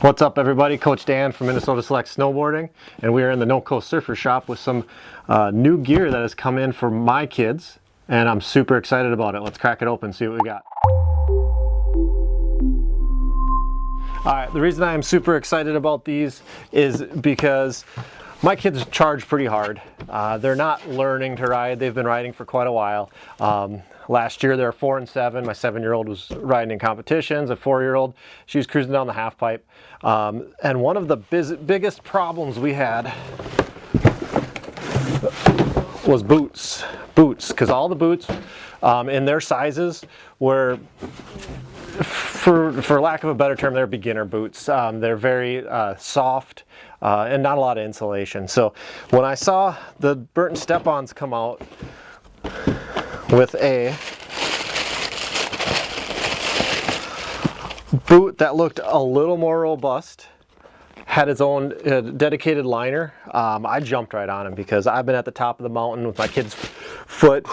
What's up, everybody? Coach Dan from Minnesota Select Snowboarding, and we are in the No Coast Surfer Shop with some new gear that has come in for my kids, and I'm super excited about it. Let's crack it open and see what we got. Alright, the reason I am super excited about these is because my kids charge pretty hard. They're not learning to ride. They've been riding for quite a while. Last year they were 4 and 7. My 7-year-old was riding in competitions. A 4-year-old, she was cruising down the half pipe. And one of the biggest problems we had was boots, because all the boots in their sizes were, for lack of a better term, they're beginner boots. They're very soft and not a lot of insulation. So when I saw the Burton Step Ons come out with a boot that looked a little more robust, had its own dedicated liner, I jumped right on him because I've been at the top of the mountain with my kid's foot,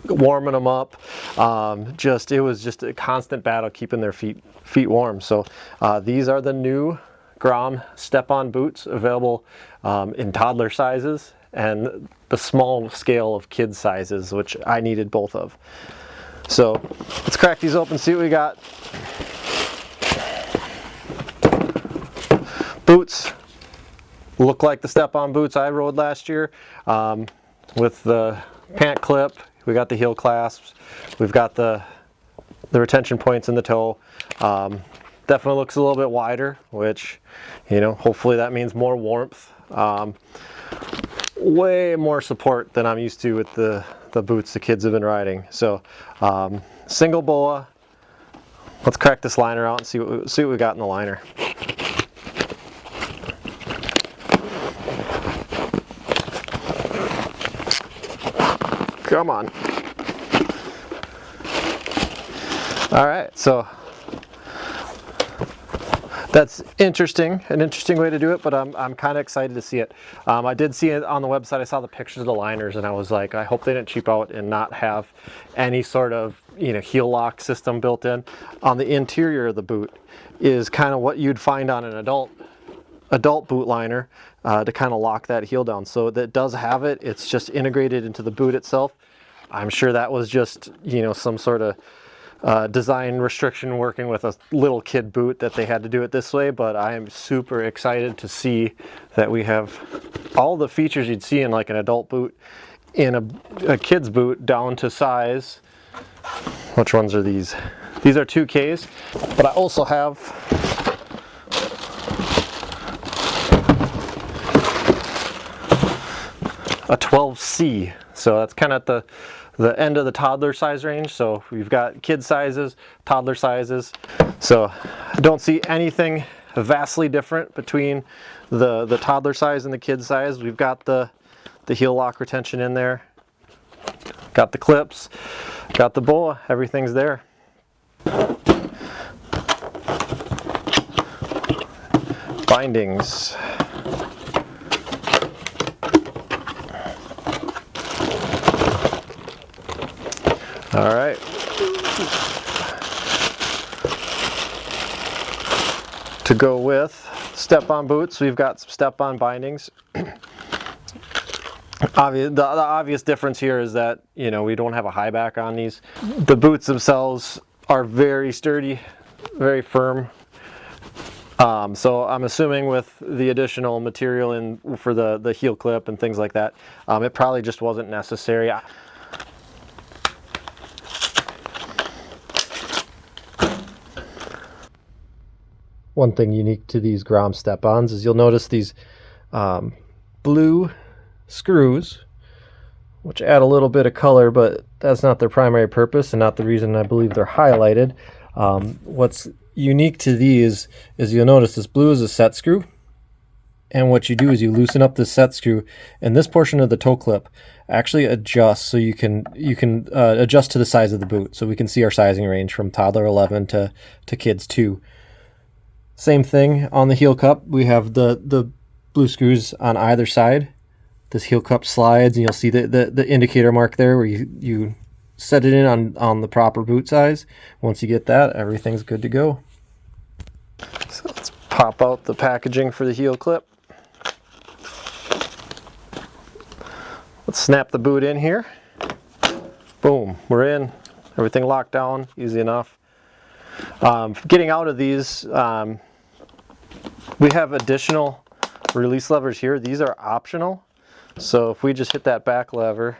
warming them up. It was just a constant battle keeping their feet warm. So these are the new Grom step-on boots, available in toddler sizes and the small scale of kid sizes, which I needed both of. So let's crack these open, see what we got. Boots look like the step-on boots I rode last year, with the pant clip. We got the heel clasps, we've got the retention points in the toe. Definitely looks a little bit wider, which, you know, hopefully that means more warmth. Way more support than I'm used to with the boots the kids have been riding. So single boa. Let's crack this liner out and see what we got in the liner. Come on. All right, so that's interesting, an interesting way to do it, but I'm kind of excited to see it. I did see it on the website. I saw the pictures of the liners, and I was like, I hope they didn't cheap out and not have any sort of, you know, heel lock system built in. On the interior of the boot is kind of what you'd find on an adult boot liner to kind of lock that heel down. So that does have it. It's just integrated into the boot itself. I'm sure that was just, you know, some sort of design restriction working with a little kid boot that they had to do it this way, but I am super excited to see that we have all the features you'd see in like an adult boot in a kid's boot, down to size. Which ones are these? These are 2Ks, but I also have a 12C, so that's kind of at the end of the toddler size range. So we've got kid sizes, toddler sizes. So I don't see anything vastly different between the toddler size and the kid size. We've got the heel lock retention in there, got the clips, got the boa, everything's there. Bindings. All right. To go with step-on boots, we've got some step-on bindings. The obvious difference here is that, you know, we don't have a high back on these. The boots themselves are very sturdy, very firm. So I'm assuming with the additional material in for the heel clip and things like that, it probably just wasn't necessary. One thing unique to these Grom step-ons is you'll notice these blue screws, which add a little bit of color, but that's not their primary purpose and not the reason I believe they're highlighted. What's unique to these is you'll notice this blue is a set screw, and what you do is you loosen up this set screw, and this portion of the toe clip actually adjusts, so you can adjust to the size of the boot. So we can see our sizing range from toddler 11 to kids 2. Same thing on the heel cup. We have the blue screws on either side. This heel cup slides, and you'll see the indicator mark there where you set it in on the proper boot size. Once you get that, everything's good to go. So let's Pop out the packaging for the heel clip. Let's snap the boot in here. Boom, we're in. Everything locked down, easy enough. Getting out of these, we have additional release levers here. These are optional. So if we just hit that back lever,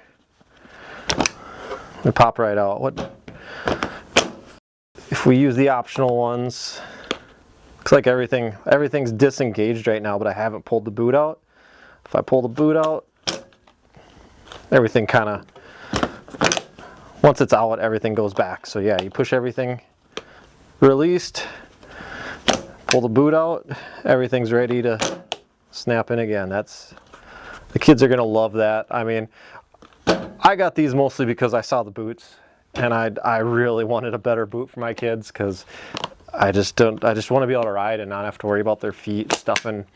we pop right out. If we use the optional ones, looks like everything's disengaged right now, but I haven't pulled the boot out. If I pull the boot out, everything kind of, once it's out, everything goes back. So yeah, you push everything released, pull the boot out, everything's ready to snap in again. The kids are gonna love that. I mean, I got these mostly because I saw the boots, and I really wanted a better boot for my kids because I just want to be able to ride and not have to worry about their feet stuffing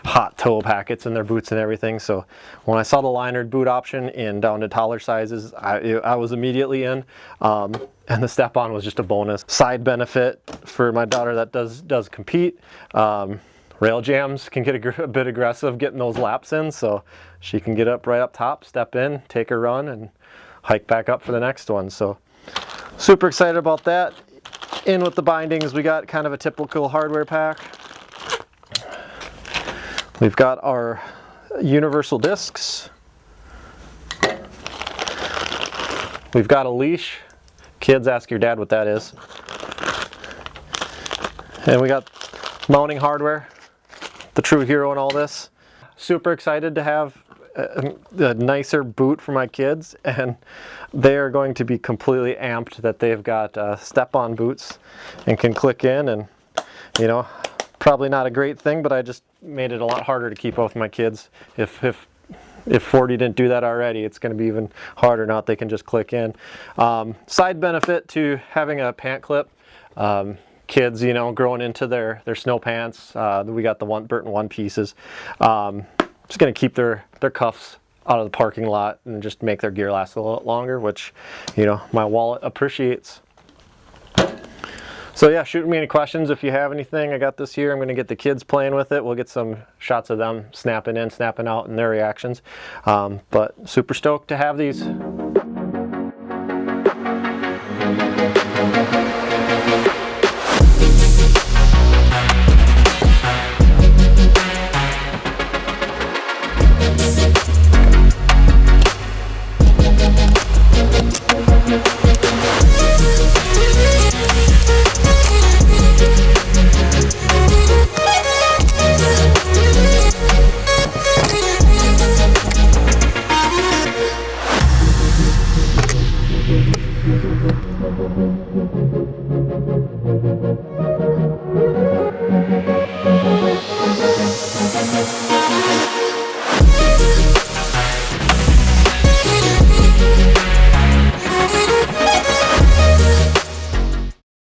hot toe packets in their boots and everything. So when I saw the linered boot option in down to taller sizes, I was immediately in, and the step-on was just a bonus. Side benefit for my daughter that does compete. Rail jams can get a bit aggressive getting those laps in, so she can get up right up top, step in, take a run, and hike back up for the next one. So super excited about that. In with the bindings, we got kind of a typical hardware pack. We've got our universal discs. We've got a leash. Kids, ask your dad what that is. And we got mounting hardware, the true hero in all this. Super excited to have a nicer boot for my kids, and they are going to be completely amped that they've got step-on boots and can click in, and you know, probably not a great thing, but I just made it a lot harder to keep up with my kids. If 40 didn't do that already, it's going to be even harder now that they can just click in. Side benefit to having a pant clip. Kids, you know, growing into their snow pants, we got the Burton One pieces. Just going to keep their cuffs out of the parking lot and just make their gear last a little longer, which, you know, my wallet appreciates. So yeah, shoot me any questions if you have anything. I got this here. I'm going to get the kids playing with it. We'll get some shots of them snapping in, snapping out, and their reactions. But super stoked to have these.